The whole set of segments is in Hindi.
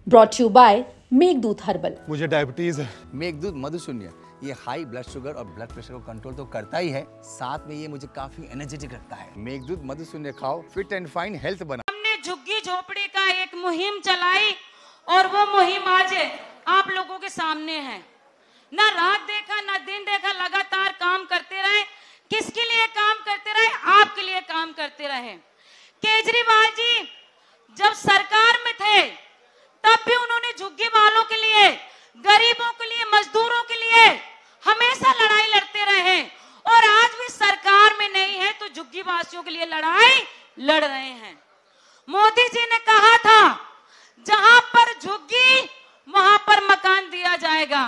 Brought you by Meghdoot herbal. मुझे डायबिटीज है। मेघदूत मधुशून्य ये हाई ब्लड शुगर और ब्लड प्रेशर को कंट्रोल तो करता ही है, साथ में ये मुझे काफी एनर्जेटिक रखता है। मेघदूत मधुशून्य खाओ, फिट एंड फाइन हेल्थ बना। हमने झुग्गी झोपड़ी का एक मुहिम चलाई और वो मुहिम आज आप लोगों के सामने है। ना रात देखा ना दिन देखा, लगातार काम करते रहे। किसके लिए काम करते रहे? आपके लिए काम करते रहे। केजरीवाल जी जब सरकार में थे तब भी उन्होंने झुग्गी वालों के लिए, गरीबों के लिए, मजदूरों के लिए हमेशा लड़ाई लड़ते रहे और आज भी सरकार में नहीं है तो झुग्गी वासियों के लिए लड़ाई लड़ रहे हैं। मोदी जी ने कहा था जहां पर झुग्गी वहां पर मकान दिया जाएगा,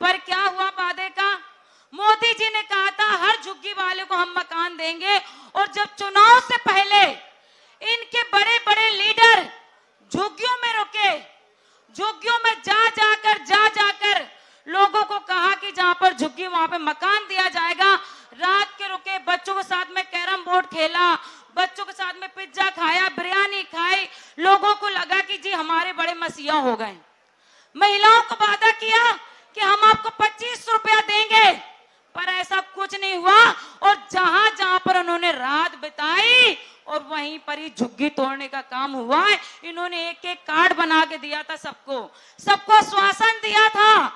पर क्या हुआ वादे का? मोदी जी ने कहा था हर झुग्गी वाले को हम मकान देंगे और जब चुनाव से पहले इनके बड़े बड़े लीडर झुग्गियों में रुके, झुग्गियों में जा जाकर लोगों को कहा कि जहां पर झुग्गी वहां पे मकान दिया जाएगा। रात के रुके, बच्चों के साथ में कैरम बोर्ड खेला, बच्चों के साथ में पिज्जा खाया, बिरयानी खाई। लोगों को लगा कि जी हमारे बड़े मसीहा हो गए। महिलाओं को वादा किया कि हम आपको 25 रुपया देंगे, पर ऐसा कुछ नहीं हुआ। और जहां जहां पर उन्होंने रात बिताई और वहीं पर ही झुग्गी तोड़ने का काम हुआ है। इन्होंने एक एक कार्ड बना के दिया था, सबको आश्वासन दिया था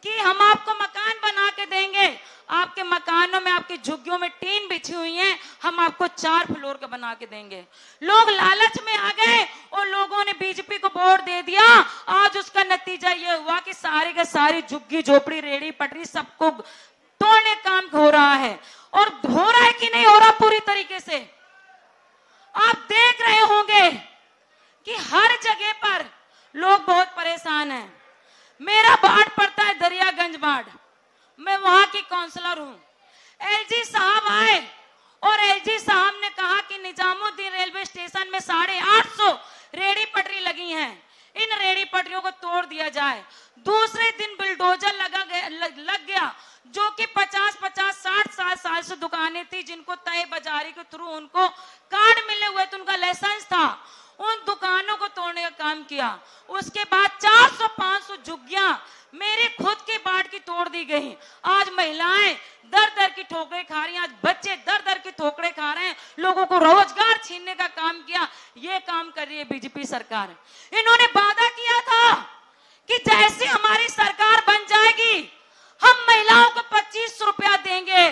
कि हम आपको मकान बना के देंगे। आपके मकानों में, आपकी झुग्गियों में टीन बिछी हुई है, हम आपको 4 फ्लोर का बना के देंगे। लोग लालच में आ गए और लोगों ने बीजेपी को वोट दे दिया। आज उसका नतीजा ये हुआ कि सारी के सारी झुग्गी झोपड़ी रेड़ी पटरी सबको तोड़ने काम हो रहा है। और हो रहा है कि नहीं हो रहा पूरी तरीके से? आप देख रहे होंगे कि हर जगह पर लोग बहुत परेशान हैं। मेरा वार्ड पड़ता है दरियागंज वार्ड, मैं वहां की काउंसलर हूं। एलजी साहब आए और एलजी साहब ने कहा कि निजामुद्दीन रेलवे स्टेशन में 850 रेड़ी पटरी लगी हैं, इन रेड़ी पटरियों को तोड़ दिया जाए। दूसरे दिन बुलडोजर लग गया जो कि 50-50, 60 साल से दुकानें थी जिनको तय बाजारी के थ्रू उनको कार्ड मिले हुए थे, उनका लाइसेंस था, उन दुकानों को तोड़ने का काम किया। उसके बाद 400-500 झुग्गियां मेरे खुद के वार्ड की तोड़ दी गई। आज महिलाएं दर दर की ठोकरें खा रही हैं, आज बच्चे दर दर की ठोकरें खा रहे हैं। लोगों को रोजगार छीनने का काम किया। ये काम कर रही है बीजेपी सरकार। इन्होंने वादा किया था कि जैसे हमारी सरकार बन जाएगी हम महिलाओं को 25 रुपया देंगे।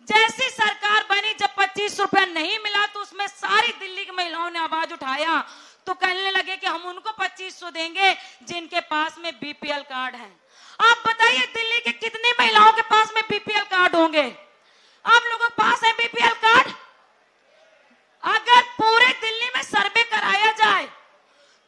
जैसी सरकार बनी, जब 25 रुपया नहीं मिला तो उसमें सारी दिल्ली की महिलाओं ने आवाज उठाया, तो कहने लगे कि हम उनको 2500 देंगे जिनके पास में बीपीएल कार्ड है। आप बताइए दिल्ली के कितनी महिलाओं के पास में बीपीएल कार्ड होंगे? आप लोगों के पास है बीपीएल कार्ड? अगर पूरे दिल्ली में सर्वे कराया जाए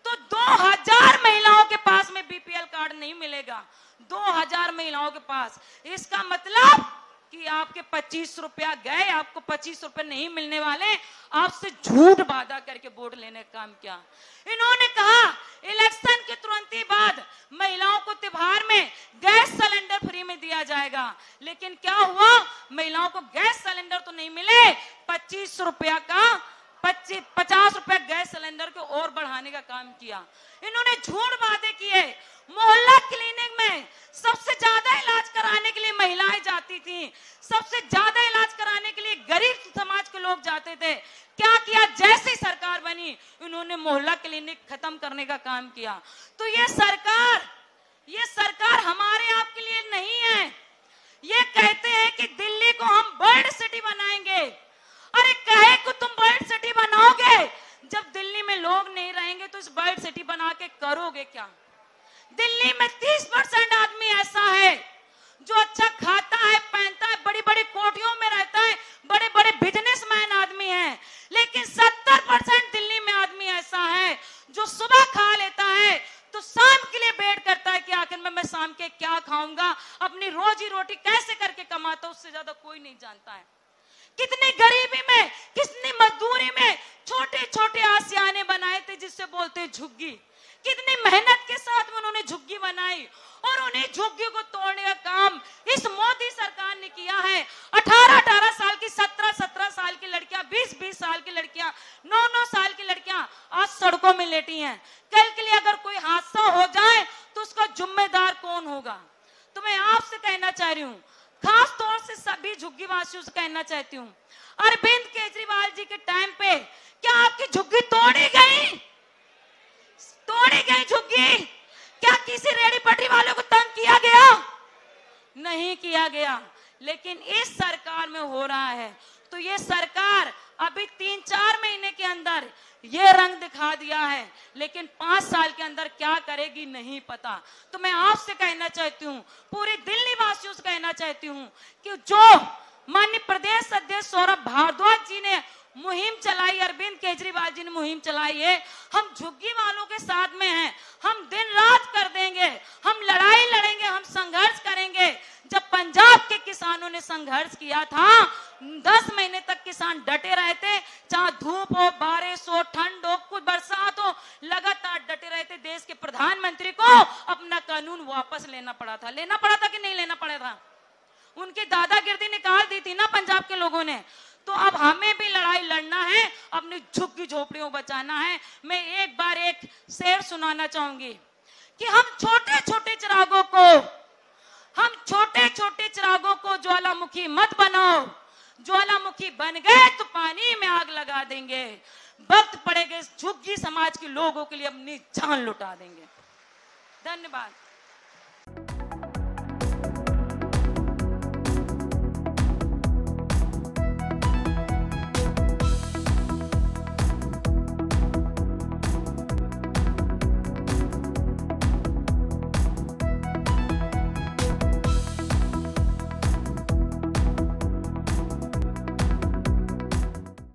तो 2000 महिलाओं के पास में बीपीएल कार्ड नहीं मिलेगा। 2000 महिलाओं के पास। इसका मतलब कि आपके 25 रुपया गए, आपको 25 रुपए नहीं मिलने वाले। आपसे झूठ वादा करके वोट लेने का काम किया। इन्होंने कहा इलेक्शन के तुरंत ही बाद महिलाओं को त्योहार में गैस सिलेंडर फ्री में दिया जाएगा, लेकिन क्या हुआ? महिलाओं को गैस सिलेंडर तो नहीं मिले, 25 रुपया का 50 रुपया गैस सिलेंडर को और बढ़ाने का काम किया। इन्होंने झूठ वादे किए। मोहल्ला क्लिनिक में सबसे ज्यादा इलाज कराने के लिए महिलाएं जाती थी, सबसे ज्यादा इलाज कराने के लिए गरीब समाज के लोग जाते थे। क्या किया? जैसी सरकार बनी इन्होंने मोहल्ला क्लिनिक खत्म करने का काम किया। तो ये सरकार हमारे आपके लिए नहीं है। ये कहते हैं कि दिल्ली को हम वर्ल्ड सिटी बनाएंगे। अरे कहे को तुम वर्ल्ड सिटी बनाओगे, जब दिल्ली में लोग नहीं रहेंगे तो इस वर्ल्ड सिटी बना के करोगे क्या? दिल्ली में 30% आदमी ऐसा है जो अच्छा खाता है, पहनता है, बड़ी बड़ी कोठियों में रहता है, बड़े बड़े बिजनेसमैन आदमी है। लेकिन 70% दिल्ली में आदमी ऐसा है जो सुबह खा लेता है तो शाम के लिए वेट करता है कि आखिर में मैं शाम के क्या खाऊंगा, अपनी रोजी रोटी कैसे करके कमाता, उससे ज्यादा कोई नहीं जानता है। कितनी गरीबी में, कितनी मजदूरी में छोटे छोटे आशियाने बनाए थे जिससे बोलते झुग्गी। कितनी मेहनत के साथ में उन्होंने झुग्गी बनाई और उन्हें झुग्गी को तोड़ने का काम इस मोदी सरकार ने किया है। 18-18 साल की, 17-17 साल की लड़कियां, 20-20 साल की लड़कियां, 9-9 साल की लड़कियां आज सड़कों में लेटी हैं। कल के लिए अगर कोई हादसा हो जाए तो उसका जिम्मेदार कौन होगा? तो मैं आपसे कहना चाह रही हूँ, खास तौर से सभी झुग्गी वासियों से कहना चाहती हूँ, अरविंद केजरीवाल जी के टाइम पे क्या आपकी झुग्गी तोड़ी गई? तोड़ी गई झुग्गी? क्या किसी रेहड़ी पटरी वालों को तंग किया गया? नहीं किया गया। लेकिन इस सरकार में हो रहा है। तो ये सरकार अभी 3-4 महीने के अंदर ये रंग दिखा दिया है, लेकिन 5 साल के अंदर क्या करेगी नहीं पता। तो मैं आपसे कहना चाहती हूँ, पूरी दिल्ली वासियों से कहना चाहती हूँ कि जो माननीय प्रदेश अध्यक्ष सौरभ भारद्वाज जी ने मुहिम चलाई, अरविंद केजरीवाल जी ने मुहिम चलाई है, हम झुग्गी वालों के साथ में हैं। हम दिन रात कर देंगे, हम लड़ाई लड़ेंगे, हम संघर्ष करेंगे। जब पंजाब के किसानों ने संघर्ष किया था, 10 महीने तक किसान डटे रहे थे, चाहे धूप हो, बारिश हो, ठंड हो, कुछ बरसात हो, लगातार डटे रहे थे। देश के प्रधानमंत्री को अपना कानून वापस लेना पड़ा था कि नहीं लेना पड़ा था? उनकी दादागिरी निकाल दी थी ना पंजाब के लोगों ने। तो अब हमें भी लड़ाई लड़ना है, अपनी झुग्गी झोपड़ियों बचाना है। मैं एक बार एक शेर सुनाना चाहूंगी कि हम छोटे छोटे चिरागों को ज्वालामुखी मत बनाओ। ज्वालामुखी बन गए तो पानी में आग लगा देंगे। वक्त पड़ेगा इस झुग्गी समाज के लोगों के लिए अपनी जान लुटा देंगे। धन्यवाद।